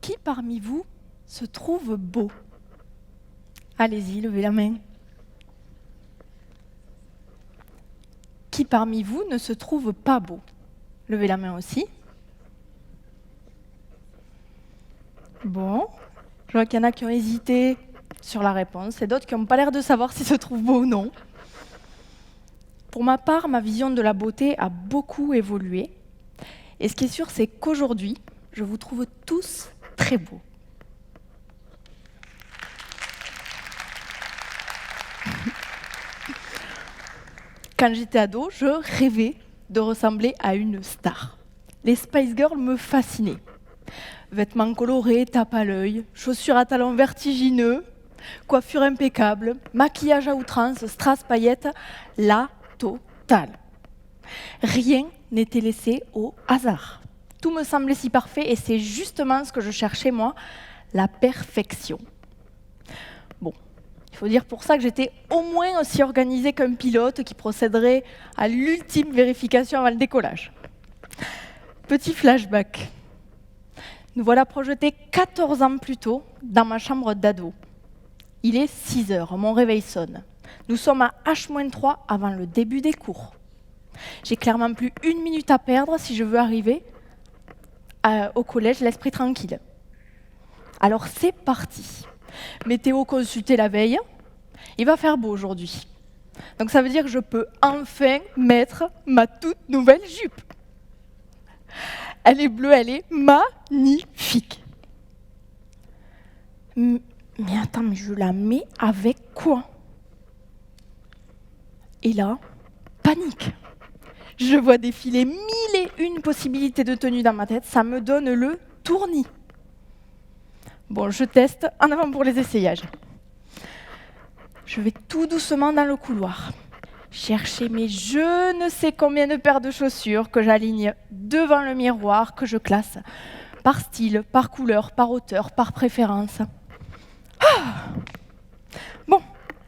Qui parmi vous se trouve beau? Allez-y, levez la main. Qui parmi vous ne se trouve pas beau? Levez la main aussi. Bon, je vois qu'il y en a qui ont hésité sur la réponse et d'autres qui n'ont pas l'air de savoir s'ils se trouvent beaux ou non. Pour ma part, ma vision de la beauté a beaucoup évolué. Et ce qui est sûr, c'est qu'aujourd'hui, je vous trouve tous très beaux. Quand j'étais ado, je rêvais de ressembler à une star. Les Spice Girls me fascinaient. Vêtements colorés, tape à l'œil, chaussures à talons vertigineux, coiffure impeccable, maquillage à outrance, strass paillettes, la totale. Rien n'était laissé au hasard. Tout me semblait si parfait et c'est justement ce que je cherchais moi, la perfection. Bon, il faut dire pour ça que j'étais au moins aussi organisée qu'un pilote qui procéderait à l'ultime vérification avant le décollage. Petit flashback. Nous voilà projetés 14 ans plus tôt dans ma chambre d'ado. Il est 6 heures, mon réveil sonne. Nous sommes à H-3 avant le début des cours. J'ai clairement plus 1 minute à perdre si je veux arriver au collège l'esprit tranquille. Alors c'est parti. Météo consultée la veille, il va faire beau aujourd'hui. Donc ça veut dire que je peux enfin mettre ma toute nouvelle jupe. Elle est bleue, elle est magnifique. Mais attends, mais je la mets avec quoi? Et là, panique. Je vois défiler 1001 possibilités de tenue dans ma tête, ça me donne le tournis. Bon, je teste, en avant pour les essayages. Je vais tout doucement dans le couloir. Chercher mes je ne sais combien de paires de chaussures que j'aligne devant le miroir, que je classe par style, par couleur, par hauteur, par préférence. Bon,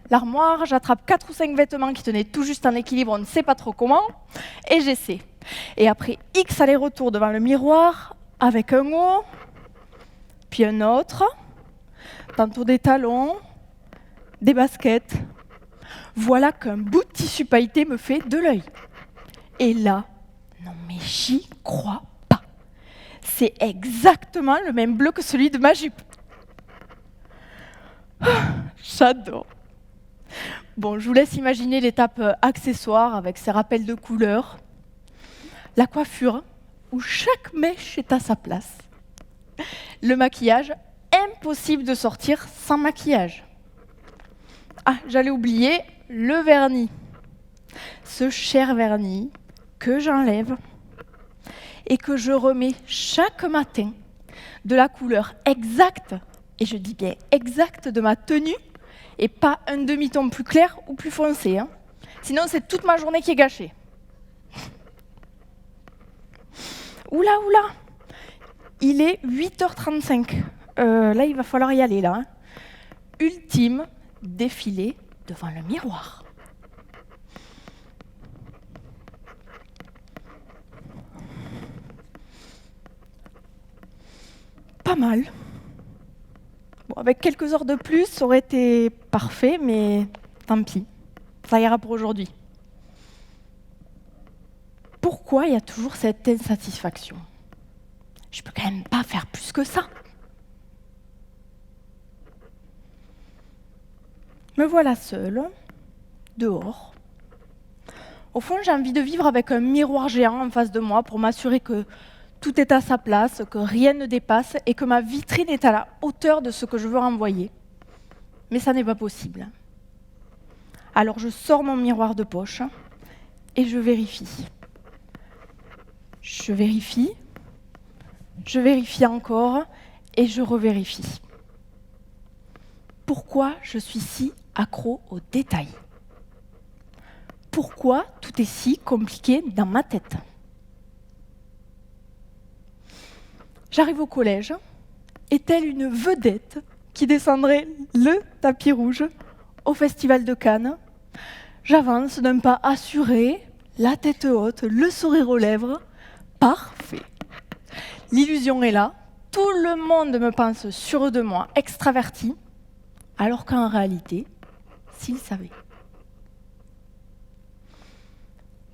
l'armoire, j'attrape 4 ou 5 vêtements qui tenaient tout juste en équilibre, on ne sait pas trop comment, et j'essaie. Et après X allers-retours devant le miroir, avec un haut, puis un autre, tantôt des talons, des baskets. Voilà qu'un bout de tissu pailleté me fait de l'œil. Et là, non mais j'y crois pas. C'est exactement le même bleu que celui de ma jupe. J'adore. Bon, je vous laisse imaginer l'étape accessoire avec ses rappels de couleurs. La coiffure, où chaque mèche est à sa place. Le maquillage, impossible de sortir sans maquillage. Ah, j'allais oublier, le vernis. Ce cher vernis que j'enlève et que je remets chaque matin de la couleur exacte, et je dis bien exacte, de ma tenue, et pas un demi-ton plus clair ou plus foncé. Hein. Sinon, c'est toute ma journée qui est gâchée. Oula, il est 8h35. Là, il va falloir y aller, là. Hein. Ultime défilé devant le miroir. Pas mal. Bon, avec quelques heures de plus, ça aurait été parfait, mais tant pis. Ça ira pour aujourd'hui. Pourquoi il y a toujours cette insatisfaction? Je peux quand même pas faire plus que ça. Me voilà seule, dehors. Au fond, j'ai envie de vivre avec un miroir géant en face de moi pour m'assurer que tout est à sa place, que rien ne dépasse et que ma vitrine est à la hauteur de ce que je veux renvoyer. Mais ça n'est pas possible. Alors je sors mon miroir de poche et je vérifie. Je vérifie encore et je revérifie. Pourquoi je suis si accro aux détails? Pourquoi tout est si compliqué dans ma tête? J'arrive au collège, et telle une vedette qui descendrait le tapis rouge au Festival de Cannes, j'avance d'un pas assuré, la tête haute, le sourire aux lèvres. Parfait. L'illusion est là, Tout le monde me pense sûr de moi, extraverti, alors qu'en réalité, s'ils savaient.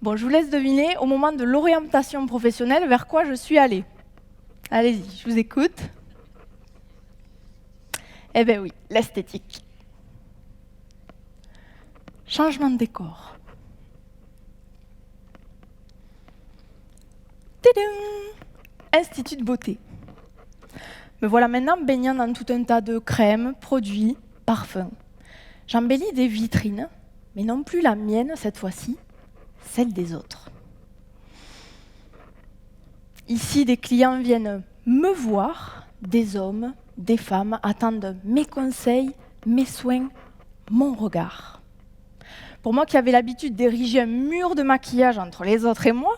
Bon, je vous laisse deviner au moment de l'orientation professionnelle vers quoi je suis allée. Allez-y, je vous écoute. Eh bien oui, l'esthétique. Changement de décor. Tadam ! Institut de beauté. Me voilà maintenant baignant dans tout un tas de crèmes, produits, parfums. J'embellis des vitrines, mais non plus la mienne cette fois-ci, celle des autres. Ici, des clients viennent me voir, des hommes, des femmes attendent mes conseils, mes soins, mon regard. Pour moi qui avais l'habitude d'ériger un mur de maquillage entre les autres et moi,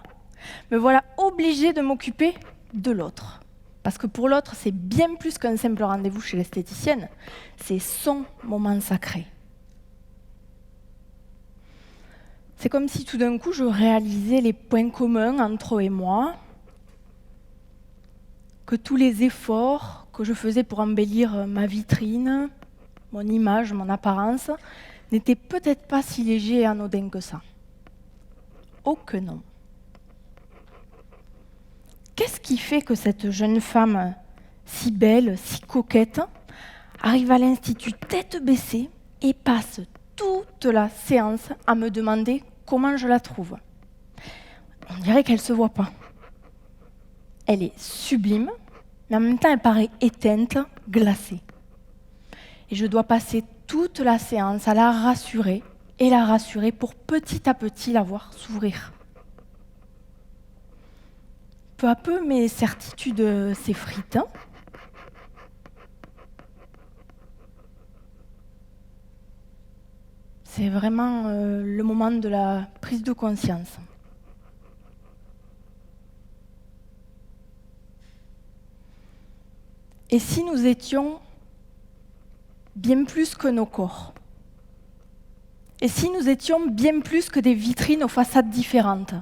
me voilà obligée de m'occuper de l'autre. Parce que pour l'autre, c'est bien plus qu'un simple rendez-vous chez l'esthéticienne, c'est son moment sacré. C'est comme si tout d'un coup, je réalisais les points communs entre eux et moi, que tous les efforts que je faisais pour embellir ma vitrine, mon image, mon apparence, n'étaient peut-être pas si légers et anodins que ça. Oh que non. Qu'est-ce qui fait que cette jeune femme si belle, si coquette, arrive à l'institut tête baissée et passe toute la séance à me demander comment je la trouve? On dirait qu'elle ne se voit pas. Elle est sublime, mais en même temps elle paraît éteinte, glacée. Et je dois passer toute la séance à la rassurer et la rassurer pour petit à petit la voir s'ouvrir. Peu à peu, mes certitudes s'effritent. C'est vraiment le moment de la prise de conscience. Et si nous étions bien plus que nos corps? Et si nous étions bien plus que des vitrines aux façades différentes?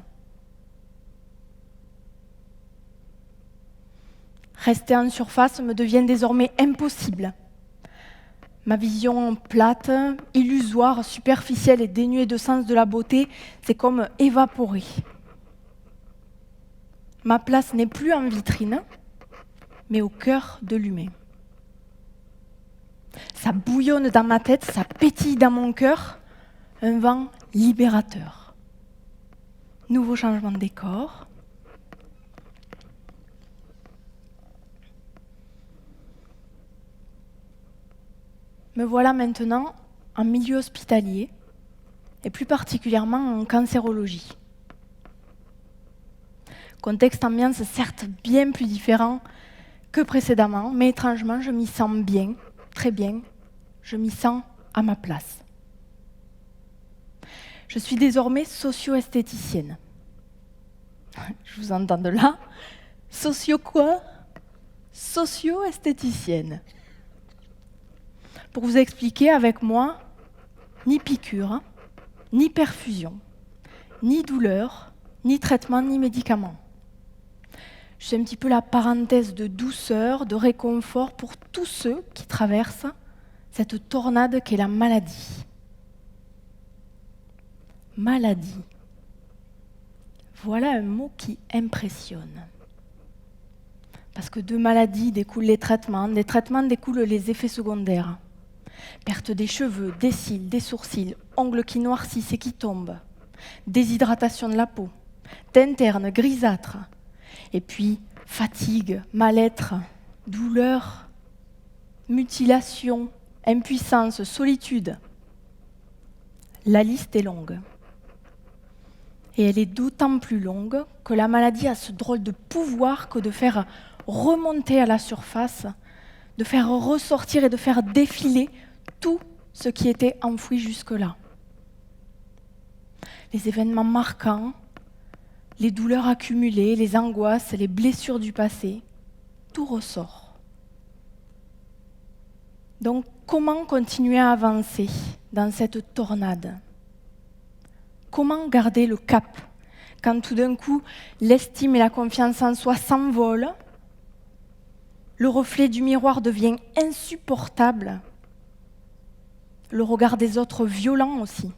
Rester en surface me devient désormais impossible. Ma vision plate, illusoire, superficielle et dénuée de sens de la beauté, c'est comme évaporer. Ma place n'est plus en vitrine, mais au cœur de l'humain. Ça bouillonne dans ma tête, ça pétille dans mon cœur, un vent libérateur. Nouveau changement de décor. Me voilà maintenant en milieu hospitalier, et plus particulièrement en cancérologie. Contexte ambiance certes bien plus différent que précédemment, mais étrangement, je m'y sens bien, très bien, je m'y sens à ma place. Je suis désormais socio-esthéticienne. Je vous entends de là. Socio quoi? Socio-esthéticienne. Pour vous expliquer, avec moi, ni piqûre, ni perfusion, ni douleur, ni traitement, ni médicament. Je suis un petit peu la parenthèse de douceur, de réconfort pour tous ceux qui traversent cette tornade qu'est la maladie. Maladie. Voilà un mot qui impressionne. Parce que de maladie découlent les traitements, des traitements découlent les effets secondaires. Perte des cheveux, des cils, des sourcils, ongles qui noircissent et qui tombent, déshydratation de la peau, teint terne, grisâtre, et puis fatigue, mal-être, douleur, mutilation, impuissance, solitude. La liste est longue. Et elle est d'autant plus longue que la maladie a ce drôle de pouvoir que de faire remonter à la surface, de faire ressortir et de faire défiler tout ce qui était enfoui jusque-là. Les événements marquants, les douleurs accumulées, les angoisses, les blessures du passé, tout ressort. Donc, comment continuer à avancer dans cette tornade? Comment garder le cap quand tout d'un coup, l'estime et la confiance en soi s'envolent, Le reflet du miroir devient insupportable. Le regard des autres violent aussi.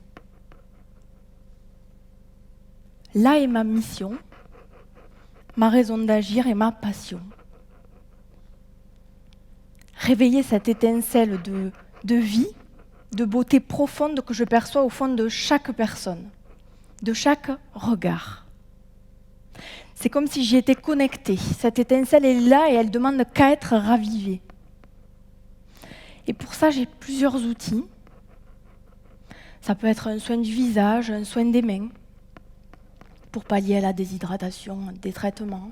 Là est ma mission, ma raison d'agir et ma passion. Réveiller cette étincelle de vie, de beauté profonde que je perçois au fond de chaque personne, de chaque regard. C'est comme si j'y étais connectée. Cette étincelle est là et elle demande qu'à être ravivée. Et pour ça, j'ai plusieurs outils. Ça peut être un soin du visage, un soin des mains, pour pallier à la déshydratation, des traitements,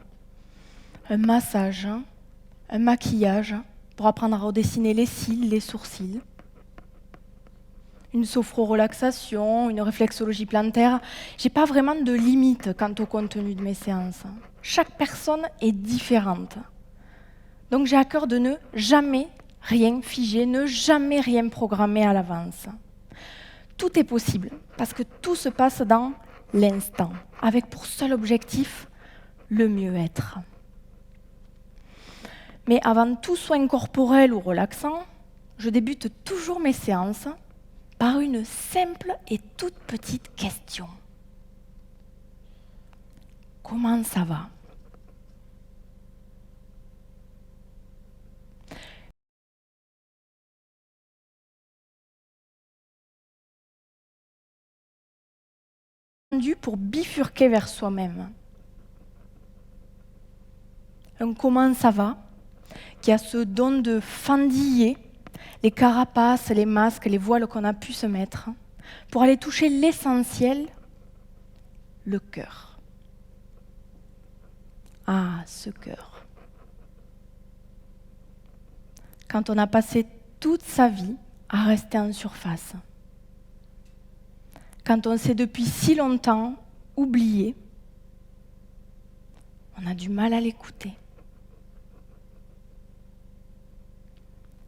un massage, un maquillage, pour apprendre à redessiner les cils, les sourcils, une sophrorelaxation, une réflexologie plantaire. Je n'ai pas vraiment de limite quant au contenu de mes séances. Chaque personne est différente. Donc j'ai à cœur de ne jamais rien figer, ne jamais rien programmer à l'avance. Tout est possible, parce que tout se passe dans l'instant, avec pour seul objectif le mieux-être. Mais avant tout soin corporel ou relaxant, je débute toujours mes séances par une simple et toute petite question. Comment ça va ? Pour bifurquer vers soi-même. Un comment ça va, qui a ce don de fendiller les carapaces, les masques, les voiles qu'on a pu se mettre, pour aller toucher l'essentiel, le cœur. Ah, ce cœur. Quand on a passé toute sa vie à rester en surface, quand on s'est depuis si longtemps oublié, on a du mal à l'écouter.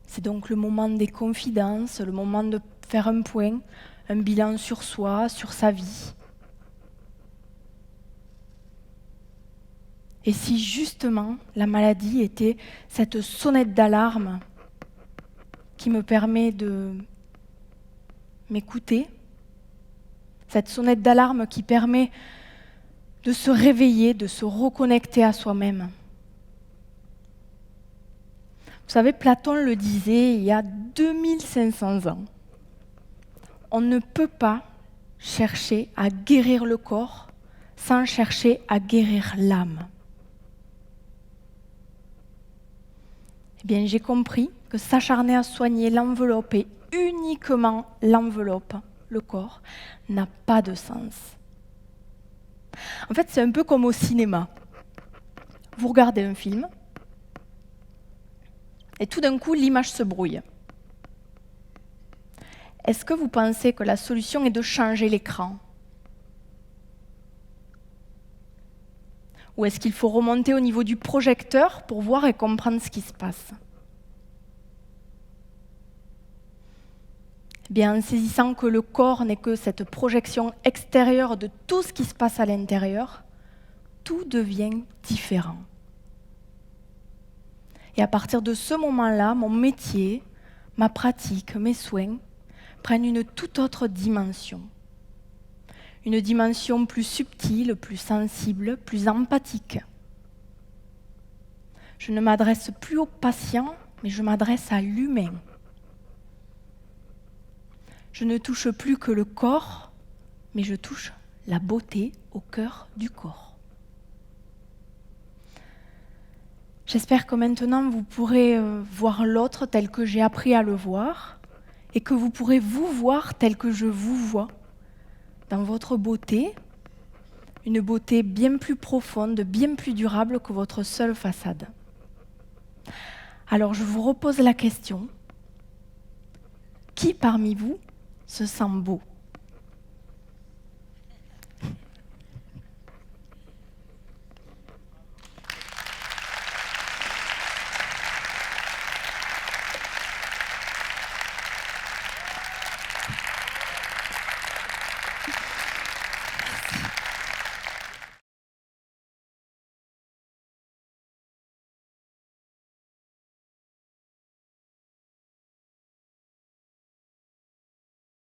C'est donc le moment des confidences, le moment de faire un point, un bilan sur soi, sur sa vie. Et si justement la maladie était cette sonnette d'alarme qui me permet de m'écouter, cette sonnette d'alarme qui permet de se réveiller, de se reconnecter à soi-même. Vous savez, Platon le disait il y a 2500 ans. On ne peut pas chercher à guérir le corps sans chercher à guérir l'âme. Eh bien, j'ai compris que s'acharner à soigner l'enveloppe et uniquement l'enveloppe, le corps, n'a pas de sens. En fait, c'est un peu comme au cinéma. Vous regardez un film, et tout d'un coup, l'image se brouille. Est-ce que vous pensez que la solution est de changer l'écran ? Ou est-ce qu'il faut remonter au niveau du projecteur pour voir et comprendre ce qui se passe ? Eh bien, en saisissant que le corps n'est que cette projection extérieure de tout ce qui se passe à l'intérieur, tout devient différent. Et à partir de ce moment-là, mon métier, ma pratique, mes soins prennent une toute autre dimension. Une dimension plus subtile, plus sensible, plus empathique. Je ne m'adresse plus au patient, mais je m'adresse à l'humain. Je ne touche plus que le corps, mais je touche la beauté au cœur du corps. J'espère que maintenant vous pourrez voir l'autre tel que j'ai appris à le voir et que vous pourrez vous voir tel que je vous vois, dans votre beauté, une beauté bien plus profonde, bien plus durable que votre seule façade. Alors je vous repose la question, qui parmi vous se sent beau ?